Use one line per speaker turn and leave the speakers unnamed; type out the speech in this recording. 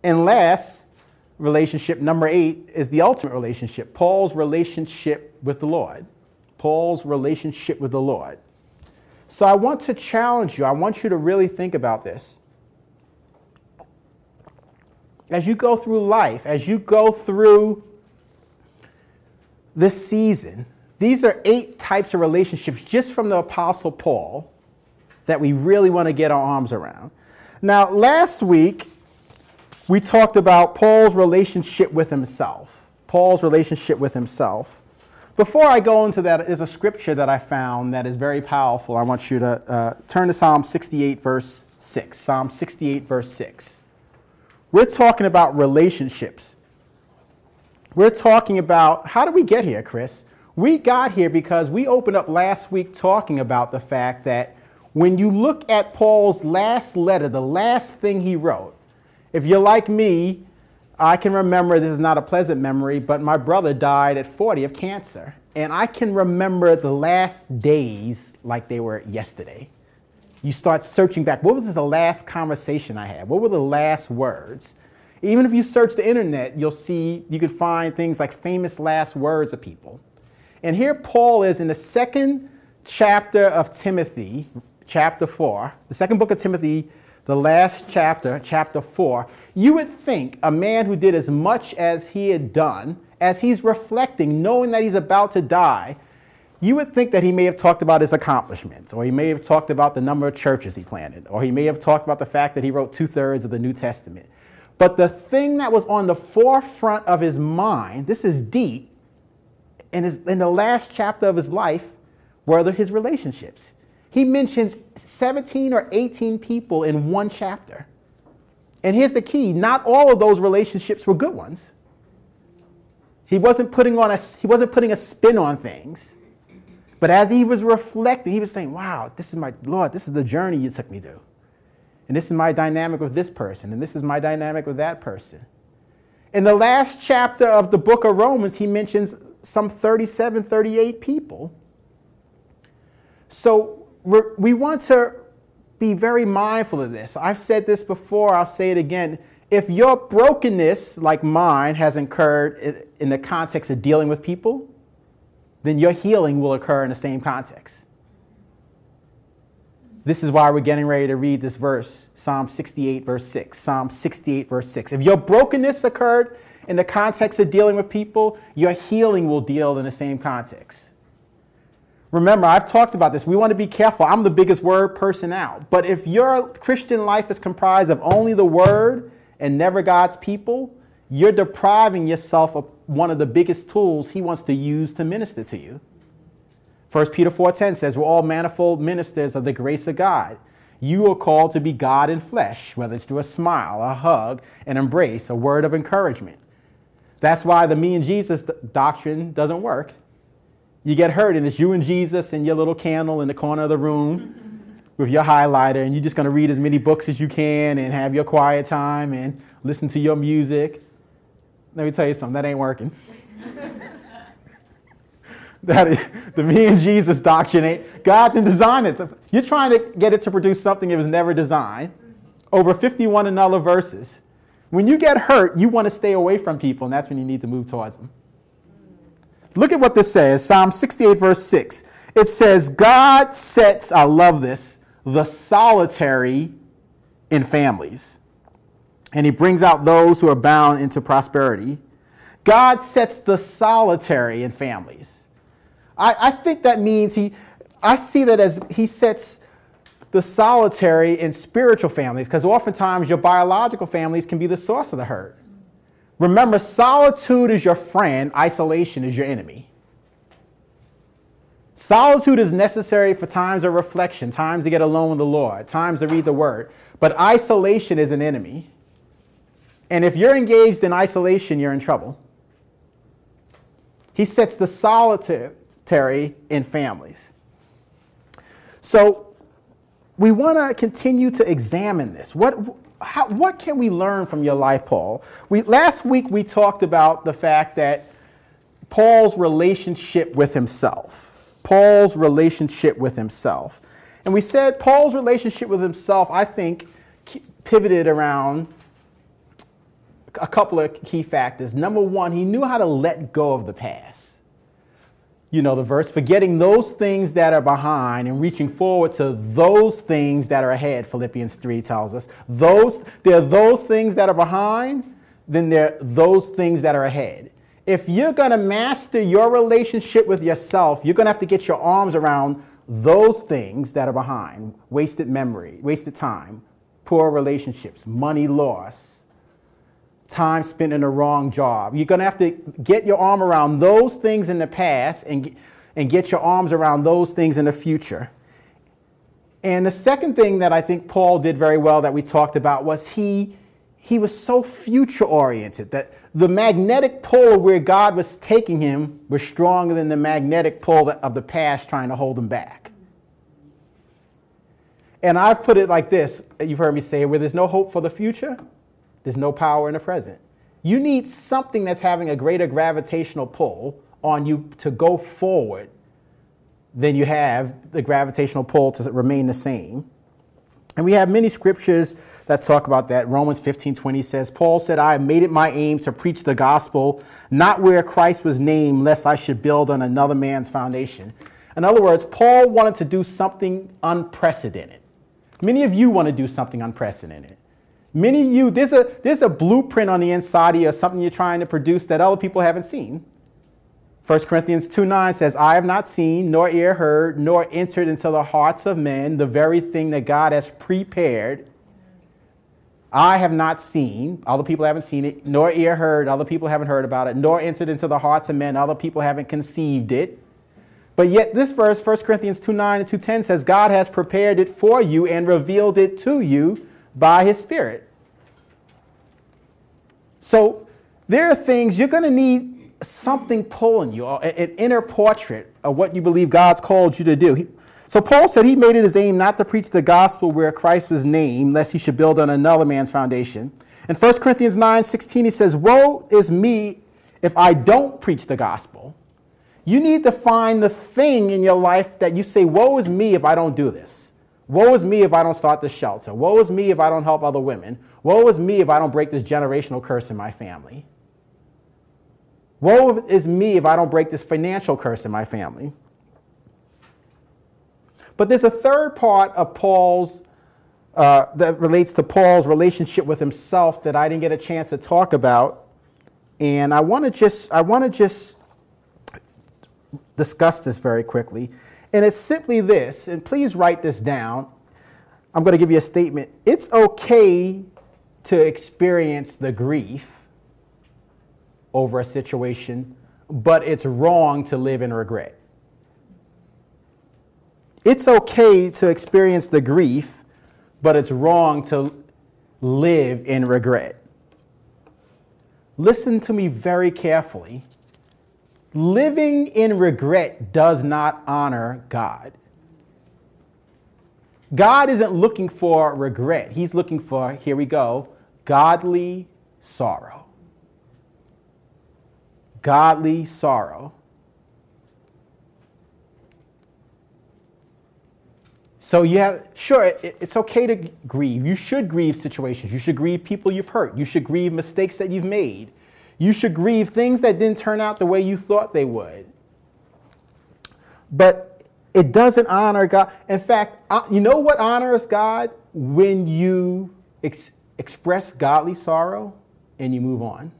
And last, relationship number 8 is the ultimate relationship, Paul's relationship with the Lord. Paul's relationship with the Lord. So I want to challenge you. I want you to really think about this. As you go through life, as you go through this season, these are 8 types of relationships just from the Apostle Paul that we really want to get our arms around. Now, last week, we talked about Paul's relationship with himself. Paul's relationship with himself. Before I go into that, there's a scripture that I found that is very powerful. I want you to turn to Psalm 68, verse 6. Psalm 68, verse 6. We're talking about relationships. We're talking about, how did we get here, Chris? We got here because we opened up last week talking about the fact that when you look at Paul's last letter, the last thing he wrote, if you're like me, I can remember, this is not a pleasant memory, but my brother died at 40 of cancer. And I can remember the last days like they were yesterday. You start searching back. What was the last conversation I had? What were the last words? Even if you search the internet, you'll see, you could find things like famous last words of people. And here Paul is in the second chapter of Timothy, chapter 4, the second book of Timothy, the last chapter, chapter 4. You would think a man who did as much as he had done, as he's reflecting, knowing that he's about to die, you would think that he may have talked about his accomplishments, or he may have talked about the number of churches he planted, or he may have talked about the fact that he wrote 2/3 of the New Testament. But the thing that was on the forefront of his mind, this is deep, in the last chapter of his life, were his relationships. He mentions 17 or 18 people in one chapter. And here's the key, not all of those relationships were good ones. He wasn't putting a spin on things. But as he was reflecting, he was saying, wow, this is my Lord, this is the journey you took me through. And this is my dynamic with this person, and this is my dynamic with that person. In the last chapter of the book of Romans, he mentions some 37, 38 people. So we want to be very mindful of this. I've said this before, I'll say it again. If your brokenness, like mine, has occurred in the context of dealing with people, then your healing will occur in the same context. This is why we're getting ready to read this verse, Psalm 68, verse 6. Psalm 68, verse 6. If your brokenness occurred in the context of dealing with people, your healing will deal in the same context. Remember, I've talked about this. We want to be careful. I'm the biggest word person out. But if your Christian life is comprised of only the word and never God's people, you're depriving yourself of one of the biggest tools he wants to use to minister to you. 1 Peter 4:10 says, we're all manifold ministers of the grace of God. You are called to be God in flesh, whether it's through a smile, a hug, an embrace, a word of encouragement. That's why the me and Jesus doctrine doesn't work. You get hurt and it's you and Jesus and your little candle in the corner of the room with your highlighter, and you're just going to read as many books as you can and have your quiet time and listen to your music. Let me tell you something, that ain't working. That is, the me and Jesus doctrine ain't, God didn't design it. You're trying to get it to produce something it was never designed. Over 51 another verses. When you get hurt, you want to stay away from people, and that's when you need to move towards them. Look at what this says, Psalm 68, verse 6. It says, God sets, I love this, the solitary in families, and he brings out those who are bound into prosperity. God sets the solitary in families. I think that means I see that as he sets the solitary in spiritual families, because oftentimes your biological families can be the source of the hurt. Remember, solitude is your friend, isolation is your enemy. Solitude is necessary for times of reflection, times to get alone with the Lord, times to read the word. But isolation is an enemy. And if you're engaged in isolation, you're in trouble. He sets the solitary in families. So we want to continue to examine this. What can we learn from your life, Paul? Last week we talked about the fact that Paul's relationship with himself. Paul's relationship with himself. And we said Paul's relationship with himself, I think, pivoted around a couple of key factors. Number one, he knew how to let go of the past. You know the verse, forgetting those things that are behind and reaching forward to those things that are ahead, Philippians 3 tells us. There are those things that are behind, then there are those things that are ahead. If you're going to master your relationship with yourself, you're going to have to get your arms around those things that are behind. Wasted memory, wasted time, poor relationships, money loss, time spent in the wrong job. You're going to have to get your arm around those things in the past and get your arms around those things in the future. And the second thing that I think Paul did very well that we talked about was he was so future oriented that the magnetic pull of where God was taking him was stronger than the magnetic pull of the past trying to hold him back. And I've put it like this, you've heard me say, where there's no hope for the future, there's no power in the present. You need something that's having a greater gravitational pull on you to go forward than you have the gravitational pull to remain the same. And we have many scriptures that talk about that. Romans 15:20 says, Paul said, I have made it my aim to preach the gospel, not where Christ was named, lest I should build on another man's foundation. In other words, Paul wanted to do something unprecedented. Many of you want to do something unprecedented. Many of you, there's a blueprint on the inside of you, something you're trying to produce that other people haven't seen. 1 Corinthians 2:9 says, I have not seen, nor ear heard, nor entered into the hearts of men the very thing that God has prepared. I have not seen, other people haven't seen it, nor ear heard, other people haven't heard about it, nor entered into the hearts of men, other people haven't conceived it. But yet this verse, 1 Corinthians 2:9 and 2:10 says, God has prepared it for you and revealed it to you by his Spirit. So there are things you're going to need something pulling you, an inner portrait of what you believe God's called you to do. So Paul said he made it his aim not to preach the gospel where Christ was named, lest he should build on another man's foundation. In 1 Corinthians 9:16, he says, woe is me if I don't preach the gospel. You need to find the thing in your life that you say, woe is me if I don't do this. Woe is me if I don't start this shelter. Woe is me if I don't help other women. Woe is me if I don't break this generational curse in my family. Woe is me if I don't break this financial curse in my family. But there's a third part of Paul's, that relates to Paul's relationship with himself that I didn't get a chance to talk about. And I want to just discuss this very quickly. And it's simply this, and please write this down. I'm going to give you a statement. It's okay to experience the grief over a situation, but it's wrong to live in regret. It's okay to experience the grief, but it's wrong to live in regret. Listen to me very carefully. Living in regret does not honor God. God isn't looking for regret. He's looking for, here we go, godly sorrow. Godly sorrow. So it's okay to grieve. You should grieve situations. You should grieve people you've hurt. You should grieve mistakes that you've made. You should grieve things that didn't turn out the way you thought they would. But it doesn't honor God. In fact, you know what honors God? When you express godly sorrow and you move on.